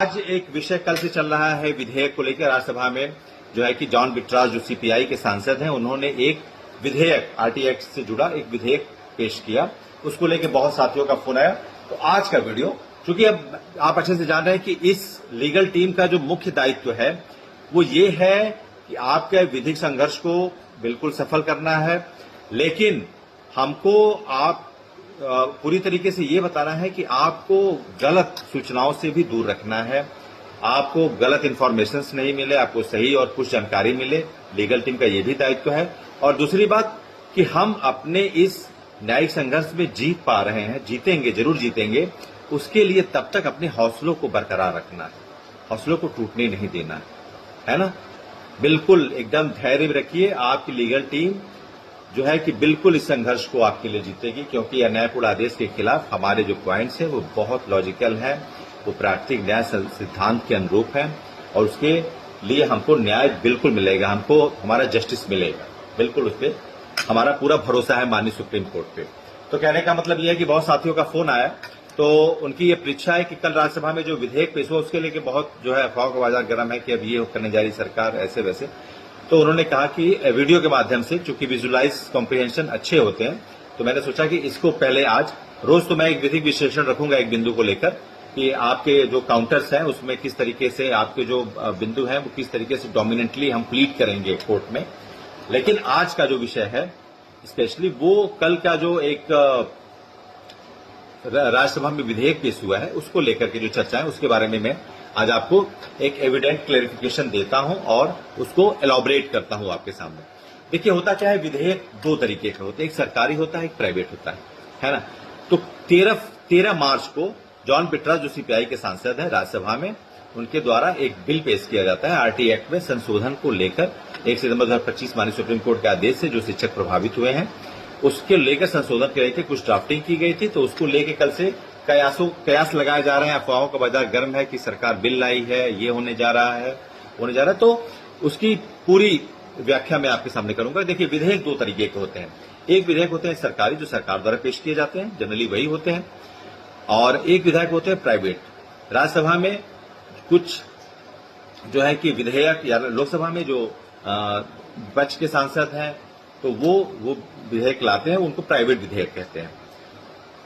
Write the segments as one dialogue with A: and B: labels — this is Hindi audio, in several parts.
A: आज एक विषय कल से चल रहा है विधेयक को लेकर राज्यसभा में, जो है कि जॉन बिट्रास जो सीपीआई के सांसद हैं, उन्होंने एक विधेयक आरटी एक्ट से जुड़ा एक विधेयक पेश किया। उसको लेकर बहुत साथियों का फोन आया। तो आज का वीडियो, चूंकि अब आप अच्छे से जान रहे हैं कि इस लीगल टीम का जो मुख्य दायित्व है वो ये है कि आपके विधिक संघर्ष को बिल्कुल सफल करना है, लेकिन हमको आप पूरी तरीके से ये बताना है कि आपको गलत सूचनाओं से भी दूर रखना है, आपको गलत इन्फॉर्मेशन नहीं मिले, आपको सही और कुछ जानकारी मिले। लीगल टीम का ये भी दायित्व है। और दूसरी बात कि हम अपने इस न्यायिक संघर्ष में जीत पा रहे हैं, जीतेंगे, जरूर जीतेंगे, उसके लिए तब तक अपने हौसलों को बरकरार रखना है, हौसलों को टूटने नहीं देना है ना। बिल्कुल एकदम धैर्य रखिए। आपकी लीगल टीम जो है कि बिल्कुल इस संघर्ष को आपके लिए जीतेगी, क्योंकि अन्यायपूर्ण आदेश के खिलाफ हमारे जो पॉइंट्स हैं वो बहुत लॉजिकल हैं, वो प्राकृतिक न्याय सिद्धांत के अनुरूप है और उसके लिए हमको न्याय बिल्कुल मिलेगा, हमको हमारा जस्टिस मिलेगा। बिल्कुल उस पर हमारा पूरा भरोसा है माननीय सुप्रीम कोर्ट पे। तो कहने का मतलब यह है कि बहुत साथियों का फोन आया, तो उनकी ये परीक्षा है कि कल राज्यसभा में जो विधेयक पेश हुआ उसके लेके बहुत जो है अफवाह का बाजार गर्म है कि अब ये करने जा रही सरकार ऐसे वैसे। तो उन्होंने कहा कि वीडियो के माध्यम से, चूंकि विजुअलाइज कॉम्प्रिहेंशन अच्छे होते हैं, तो मैंने सोचा कि इसको पहले आज रोज तो मैं एक विधिक विश्लेषण रखूंगा एक बिंदु को लेकर कि आपके जो काउंटर्स हैं उसमें किस तरीके से आपके जो बिंदु हैं वो किस तरीके से डोमिनेंटली हम प्लीड करेंगे कोर्ट में। लेकिन आज का जो विषय है स्पेशली वो कल का जो एक राज्यसभा में विधेयक पेश हुआ है उसको लेकर के जो चर्चा है उसके बारे में मैं आज आपको एक एविडेंट क्लेरिफिकेशन देता हूं और उसको एलॉबरेट करता हूं आपके सामने। देखिए होता क्या है, विधेयक दो तरीके का होता है, एक सरकारी होता है, एक प्राइवेट होता है ना। तो 13 मार्च को जॉन बिट्रास जो सीपीआई के सांसद है राज्यसभा में, उनके द्वारा एक बिल पेश किया जाता है आरटी एक्ट में संशोधन को लेकर। 1 सितंबर 2025 माननीय सुप्रीम कोर्ट के आदेश से जो शिक्षक प्रभावित हुए हैं उसके लेकर संशोधन के लेकर कुछ ड्राफ्टिंग की गई थी। तो उसको लेकर कल से कयास लगाए जा रहे हैं, अफवाहों का बाजार गर्म है कि सरकार बिल लाई है, ये होने जा रहा है। तो उसकी पूरी व्याख्या मैं आपके सामने करूंगा। देखिए विधेयक दो तरीके के होते हैं, एक विधेयक होते हैं सरकारी जो सरकार द्वारा पेश किए जाते हैं, जनरली वही होते हैं, और एक विधेयक होते हैं प्राइवेट। राज्यसभा में कुछ जो है कि विधेयक या लोकसभा में जो विपक्ष के सांसद हैं तो वो विधेयक लाते हैं, उनको प्राइवेट विधेयक कहते हैं।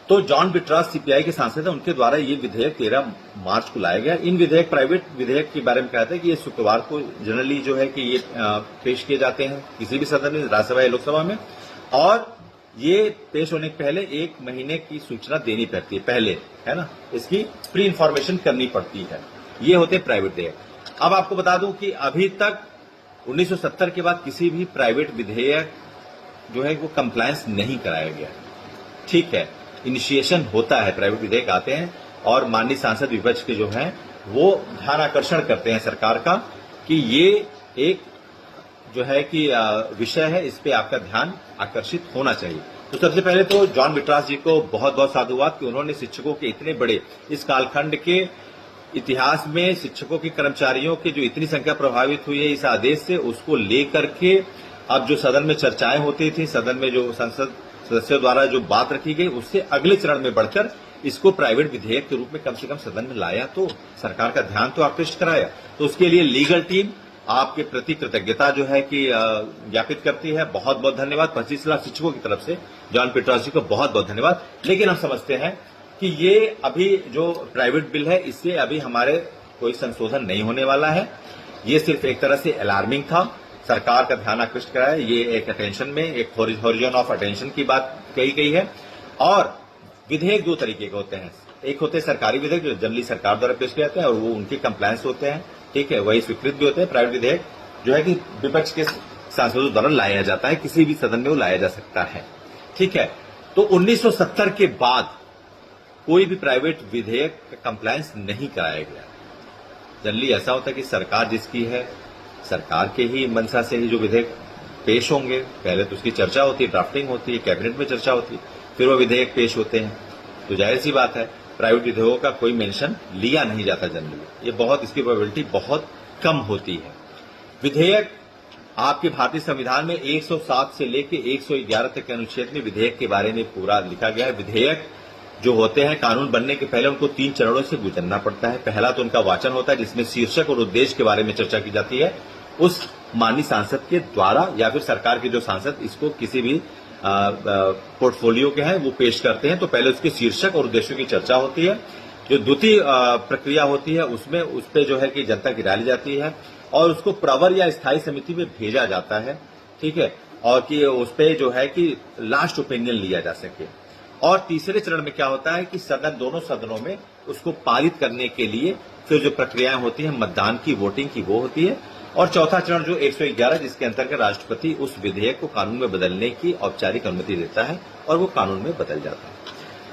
A: तो जॉन बिट्रास सीपीआई के सांसद हैं, उनके द्वारा ये विधेयक 13 मार्च को लाया गया। इन विधेयक प्राइवेट विधेयक के बारे में कहते हैं कि ये शुक्रवार को जनरली जो है कि ये पेश किए जाते हैं किसी भी सदन में, राज्यसभा या लोकसभा में, और ये पेश होने के पहले 1 महीने की सूचना देनी पड़ती है पहले, है ना, इसकी प्री इंफॉर्मेशन करनी पड़ती है। ये होते प्राइवेट विधेयक। अब आपको बता दूं कि अभी तक 1970 के बाद किसी भी प्राइवेट विधेयक जो है वो कंप्लायंस नहीं कराया गया। ठीक है, इनिशिएशन होता है, प्राइवेट विधेयक आते हैं और माननीय सांसद विपक्ष के जो हैं वो ध्यान आकर्षण करते हैं सरकार का कि ये एक जो है कि विषय है, इस पे आपका ध्यान आकर्षित होना चाहिए। तो सबसे पहले तो जॉन बिट्रास जी को बहुत बहुत साधुवाद कि उन्होंने शिक्षकों के इतने बड़े इस कालखंड के इतिहास में शिक्षकों के कर्मचारियों की जो इतनी संख्या प्रभावित हुई है इस आदेश से, उसको लेकर के अब जो सदन में चर्चाएं होती थी, सदन में जो संसद सदस्यों द्वारा जो बात रखी गई, उससे अगले चरण में बढ़कर इसको प्राइवेट विधेयक के रूप में कम से कम सदन में लाया, तो सरकार का ध्यान तो आकृष्ट कराया। तो उसके लिए लीगल टीम आपके प्रति कृतज्ञता जो है कि ज्ञापित करती है। बहुत बहुत धन्यवाद 25 लाख शिक्षकों की तरफ से जॉन बिट्रास जी को बहुत बहुत धन्यवाद। लेकिन हम समझते हैं कि ये अभी जो प्राइवेट बिल है इससे अभी हमारे कोई संशोधन नहीं होने वाला है। ये सिर्फ एक तरह से अलार्मिंग था, सरकार का ध्यान आकृष्ट कराया। ये एक अटेंशन में, एक हॉरिजॉन ऑफ अटेंशन की बात कही गई है। और विधेयक दो तरीके के होते हैं, एक होते हैं सरकारी विधेयक जो जनरली सरकार द्वारा पेश किए जाते हैं और वो उनके कंप्लायंस होते हैं, ठीक है, वही स्वीकृत भी होते हैं। प्राइवेट विधेयक जो है कि विपक्ष के सांसदों द्वारा लाया जाता है, किसी भी सदन में वो लाया जा सकता है, ठीक है। तो 1970 के बाद कोई भी प्राइवेट विधेयक का कंप्लायंस नहीं कराया गया। जनरली ऐसा होता है कि सरकार जिसकी है, सरकार के ही मंशा से ही जो विधेयक पेश होंगे, पहले तो उसकी चर्चा होती है, ड्राफ्टिंग होती है, कैबिनेट में चर्चा होती है, फिर वो विधेयक पेश होते हैं। तो जाहिर सी बात है प्राइवेट विधेयकों का कोई मेंशन लिया नहीं जाता जनरली, ये बहुत इसकी प्रोबेबिलिटी बहुत कम होती है। विधेयक आपके भारतीय संविधान में 107 से लेकर 111 तक के अनुच्छेद में विधेयक के बारे में पूरा लिखा गया है। विधेयक जो होते हैं कानून बनने के पहले उनको 3 चरणों से गुजरना पड़ता है। पहला तो उनका वाचन होता है जिसमें शीर्षक और उद्देश्य के बारे में चर्चा की जाती है उस माननीय सांसद के द्वारा, या फिर सरकार के जो सांसद इसको किसी भी पोर्टफोलियो के हैं वो पेश करते हैं। तो पहले उसके शीर्षक और उद्देश्यों की चर्चा होती है। जो द्वितीय प्रक्रिया होती है उसमें उस पर जो है कि जनता की राय ली जाती है और उसको प्रवर या स्थायी समिति में भेजा जाता है, ठीक है, और कि उस पर जो है कि लास्ट ओपिनियन लिया जा सके। और तीसरे चरण में क्या होता है कि सदन, दोनों सदनों में उसको पारित करने के लिए फिर जो प्रक्रियाएं होती है मतदान की, वोटिंग की, वो होती है। और चौथा चरण जो 111 जिसके अंतर्गत राष्ट्रपति उस विधेयक को कानून में बदलने की औपचारिक अनुमति देता है और वो कानून में बदल जाता है।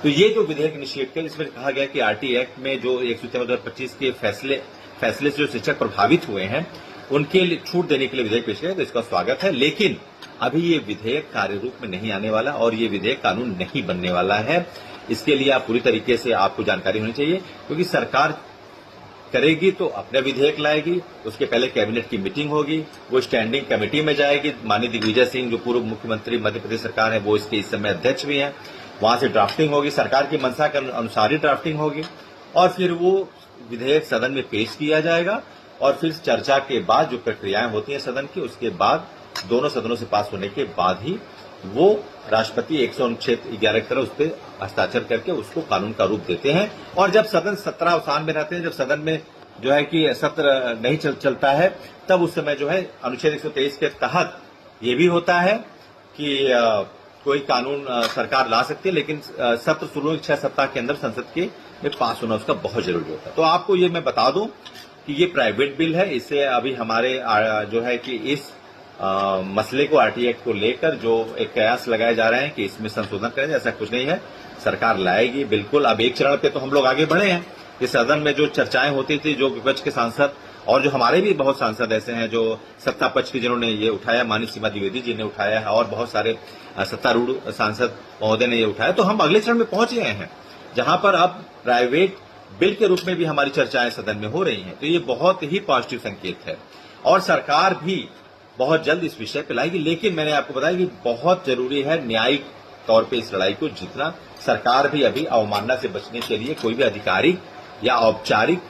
A: तो ये जो विधेयक इनिशिएट किया, इसमें कहा गया कि आरटी एक्ट में जो 1/2025 के फैसले से जो शिक्षक प्रभावित हुए हैं उनके लिए छूट देने के लिए विधेयक पेश किया, तो इसका स्वागत है। लेकिन अभी ये विधेयक कार्य रूप में नहीं आने वाला और ये विधेयक कानून नहीं बनने वाला है। इसके लिए आप पूरी तरीके से आपको जानकारी होनी चाहिए, क्योंकि सरकार करेगी तो अपना विधेयक लाएगी, उसके पहले कैबिनेट की मीटिंग होगी, वो स्टैंडिंग कमेटी में जाएगी। माननीय दिग्विजय सिंह जो पूर्व मुख्यमंत्री मध्य प्रदेश सरकार है वो इसके इस समय अध्यक्ष भी हैं। वहां से ड्राफ्टिंग होगी, सरकार की मंशा के अनुसार ही ड्राफ्टिंग होगी और फिर वो विधेयक सदन में पेश किया जाएगा और फिर चर्चा के बाद जो प्रक्रियाएं होती हैं सदन की, उसके बाद दोनों सदनों से पास होने के बाद ही वो राष्ट्रपति 111 की तरह उस पर हस्ताक्षर करके उसको कानून का रूप देते हैं। और जब सदन सत्रावसान में रहते हैं, जब सदन में जो है कि सत्र नहीं चलता है, तब उस समय जो है अनुच्छेद 123 के तहत ये भी होता है कि कोई कानून सरकार ला सकती है, लेकिन सत्र शुरू के 6 सप्ताह के अंदर संसद के में पास होना उसका बहुत जरूरी होता है। तो आपको ये मैं बता दूं कि ये प्राइवेट बिल है। इससे अभी हमारे जो है कि इस मसले को, आरटी एक्ट को लेकर जो एक कयास लगाए जा रहे हैं कि इसमें संशोधन करें, ऐसा कुछ नहीं है, सरकार लाएगी बिल्कुल। अब एक चरण पे तो हम लोग आगे बढ़े हैं। इस सदन में जो चर्चाएं होती थी, जो विपक्ष के सांसद और जो हमारे भी बहुत सांसद ऐसे हैं जो सत्ता पक्ष के जिन्होंने ये उठाया, माननीय सीमा द्विवेदी जी ने उठाया है और बहुत सारे सत्तारूढ़ सांसद महोदय ने ये उठाया, तो हम अगले चरण में पहुंच गए हैं जहां पर अब प्राइवेट बिल के रूप में भी हमारी चर्चाएं सदन में हो रही हैं। तो ये बहुत ही पॉजिटिव संकेत है और सरकार भी बहुत जल्द इस विषय पर लाएगी। लेकिन मैंने आपको बताया कि बहुत जरूरी है न्यायिक तौर पे इस लड़ाई को जीतना। सरकार भी अभी अवमानना से बचने के लिए कोई भी आधिकारिक या औपचारिक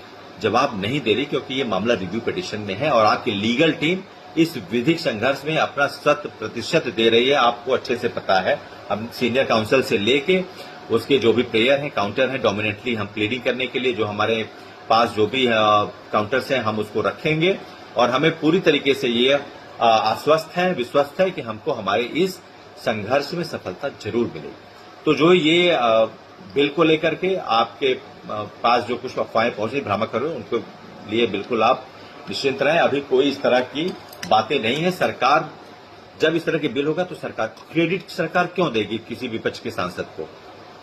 A: जवाब नहीं दे रही, क्योंकि ये मामला रिव्यू पिटीशन में है और आपकी लीगल टीम इस विधिक संघर्ष में अपना 100% दे रही है। आपको अच्छे से पता है, हम सीनियर काउंसिल से लेके उसके जो भी प्लेयर हैं, काउंटर हैं, डोमिनेटली हम प्लीडिंग करने के लिए जो हमारे पास जो भी काउंटर्स हैं हम उसको रखेंगे और हमें पूरी तरीके से ये आश्वस्त है, विश्वस्त है कि हमको हमारे इस संघर्ष में सफलता जरूर मिलेगी। तो जो ये बिल को लेकर के आपके पास जो कुछ अफवाहें पहुंची, भ्रामक कर रहे हो, उनको लिए बिल्कुल आप निश्चिंत रहें। अभी कोई इस तरह की बातें नहीं है। सरकार जब इस तरह के बिल होगा तो सरकार क्रेडिट सरकार क्यों देगी किसी विपक्ष के सांसद को?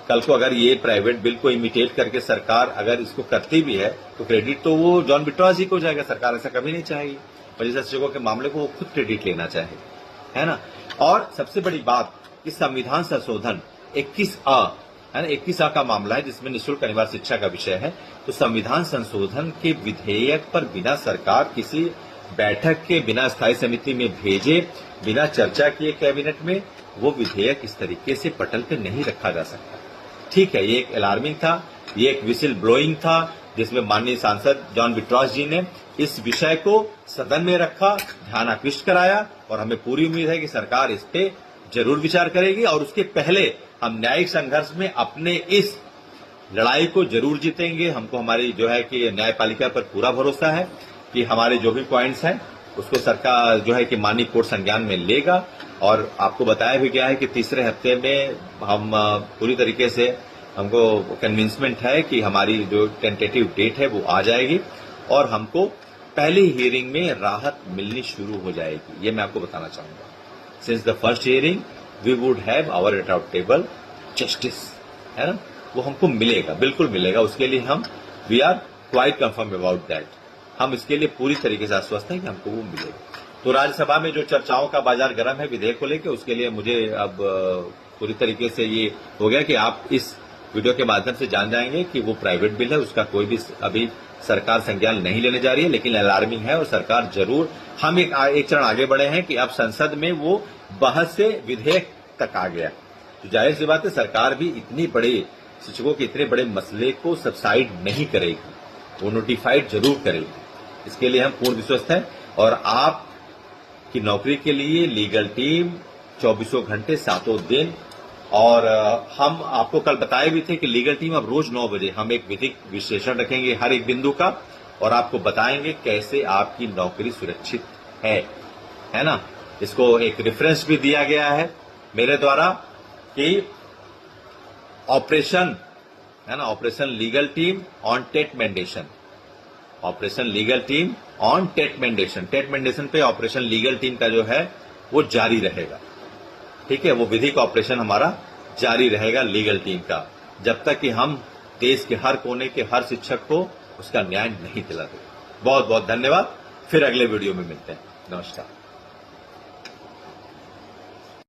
A: कल को अगर ये प्राइवेट बिल को इमिटेट करके सरकार अगर इसको करती भी है तो क्रेडिट तो वो जॉन बिट्रोस जी को जाएगा। सरकार ऐसा कभी नहीं चाहेगी। परिषद शिक्षकों के मामले को वो खुद क्रेडिट लेना चाहे, है ना। और सबसे बड़ी बात कि संविधान संशोधन 21A है ना, 21A का मामला है जिसमें निःशुल्क अनिवार्य शिक्षा का विषय है। तो संविधान संशोधन के विधेयक पर बिना सरकार किसी बैठक के, बिना स्थायी समिति में भेजे, बिना चर्चा किए कैबिनेट में, वो विधेयक इस तरीके से पटल पे नहीं रखा जा सकता। ठीक है, ये एक अलार्मिंग था, ये एक विसिल ब्लोइंग था जिसमें माननीय सांसद जॉन बिट्रोस जी ने इस विषय को सदन में रखा, ध्यान आकृष्ट कराया और हमें पूरी उम्मीद है कि सरकार इस पे जरूर विचार करेगी और उसके पहले हम न्यायिक संघर्ष में अपने इस लड़ाई को जरूर जीतेंगे। हमको हमारी जो है कि न्यायपालिका पर पूरा भरोसा है कि हमारे जो भी पॉइंट्स हैं उसको सरकार जो है कि माननीय कोर्ट संज्ञान में लेगा। और आपको बताया भी गया है कि तीसरे हफ्ते में हम पूरी तरीके से, हमको कन्विंसमेंट है कि हमारी जो टेंटेटिव डेट है वो आ जाएगी और हमको पहली हियरिंग में राहत मिलनी शुरू हो जाएगी। ये मैं आपको बताना चाहूंगा। Since the first hearing we would have our adaptable justice, है ना, वो हमको मिलेगा, बिल्कुल मिलेगा। उसके लिए हम we are quite confirm about that. हम इसके लिए पूरी तरीके से आश्वस्त हैं कि हमको वो मिलेगा। तो राज्यसभा में जो चर्चाओं का बाजार गर्म है विधेयक को लेकर, उसके लिए मुझे अब पूरी तरीके से ये हो गया कि आप इस वीडियो के माध्यम से जान जाएंगे कि वो प्राइवेट बिल है, उसका कोई भी अभी सरकार संज्ञान नहीं लेने जा रही है, लेकिन अलार्मिंग है और सरकार जरूर, हम एक चरण आगे बढ़े हैं कि अब संसद में वो बहस से विधेयक तक आ गया। तो जाहिर सी बात है सरकार भी इतनी बड़ी शिक्षकों के इतने बड़े मसले को सबसाइड नहीं करेगी, वो नोटिफाइड जरूर करेगी। इसके लिए हम पूर्ण विश्वस्त हैं और आप की नौकरी के लिए लीगल टीम 24 घंटे 7 दिन। और हम आपको कल बताए भी थे कि लीगल टीम अब रोज 9 बजे हम एक विधिक विश्लेषण रखेंगे हर एक बिंदु का और आपको बताएंगे कैसे आपकी नौकरी सुरक्षित है ना। इसको एक रेफरेंस भी दिया गया है मेरे द्वारा कि ऑपरेशन है ना, operation legal team on TET mandation, operation legal team on TET mandation, TET mandation पे ऑपरेशन लीगल टीम का जो है वो जारी रहेगा। ठीक है, वो विधिक ऑपरेशन हमारा जारी रहेगा लीगल टीम का, जब तक कि हम देश के हर कोने के हर शिक्षक को उसका न्याय नहीं दिलाते। बहुत बहुत धन्यवाद, फिर अगले वीडियो में मिलते हैं। नमस्कार।